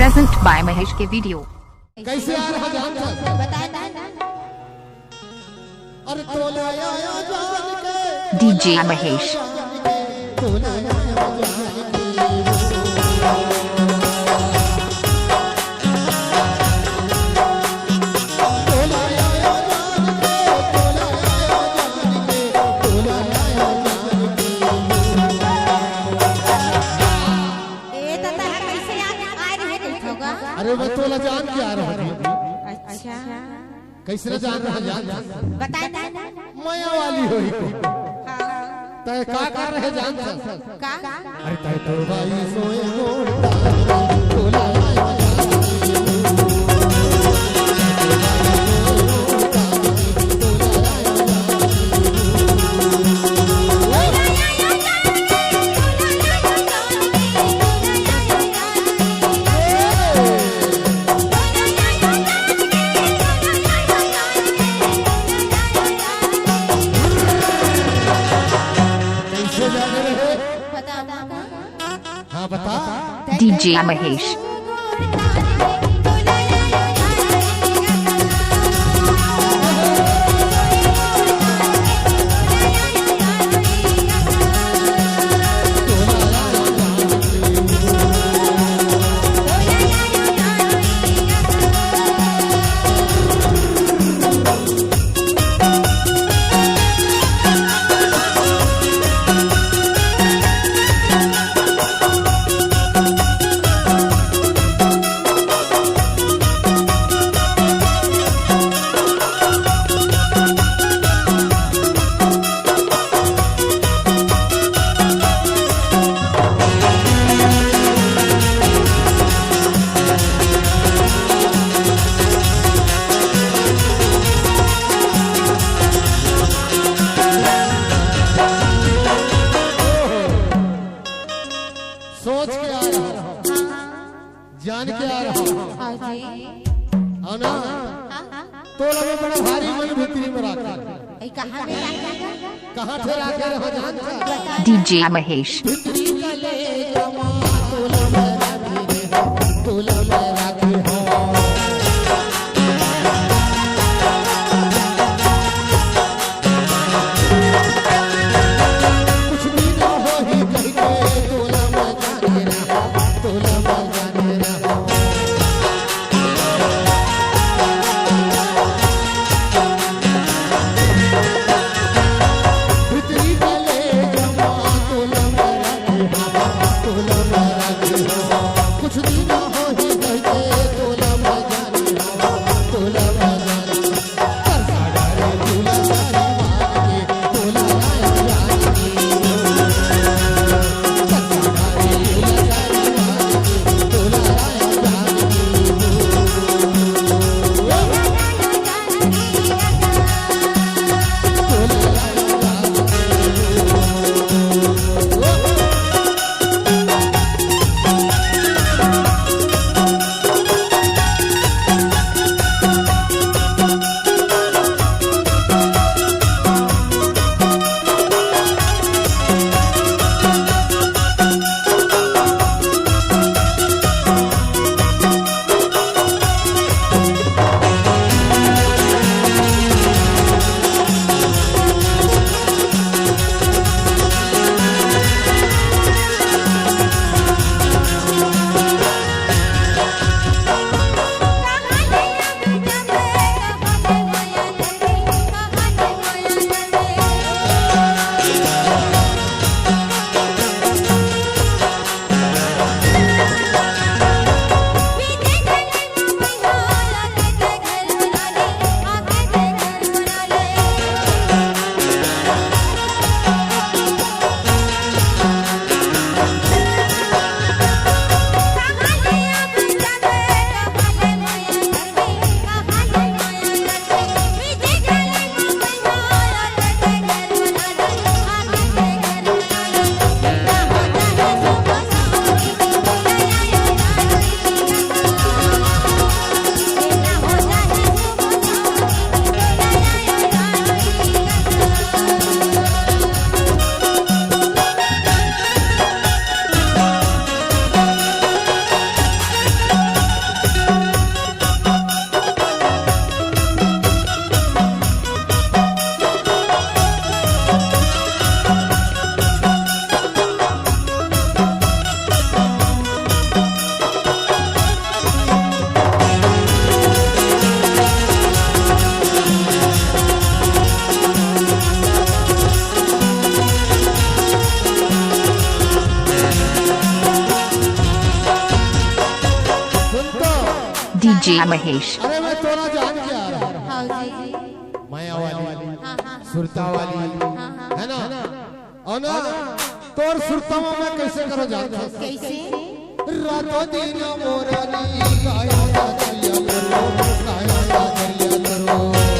Present by Mahesh के video. कैसे आ रहा जान था बता अरे तोला आया जान के डीजे महेश। तोला आया अरे मैं तोला जान के आ रहा था। अच्छा कैसे जान रहा जान बता माया वाली होई तय का कर रहे जान का अरे तय तो भाई सोए मोड़ तोला हाँ बता डीजे महेश। सोच के आ रहा जान के आ रहा हाँ ना तोला में बड़ा भारी मन भीतरी में रखा कहाँ थे रखे रहो जान डीजे महेश। तोला में रखे हो डीजे महेश। अरे मैं तोरा जान के आ रहा हूँ। हाँ जी माया वाली, सुरता वाली, है ना? और ना तोर सुरतावा में कैसे करो जानते हो? कैसे रातों दिन मोरनी काया दरिया करो, काया दरिया करो।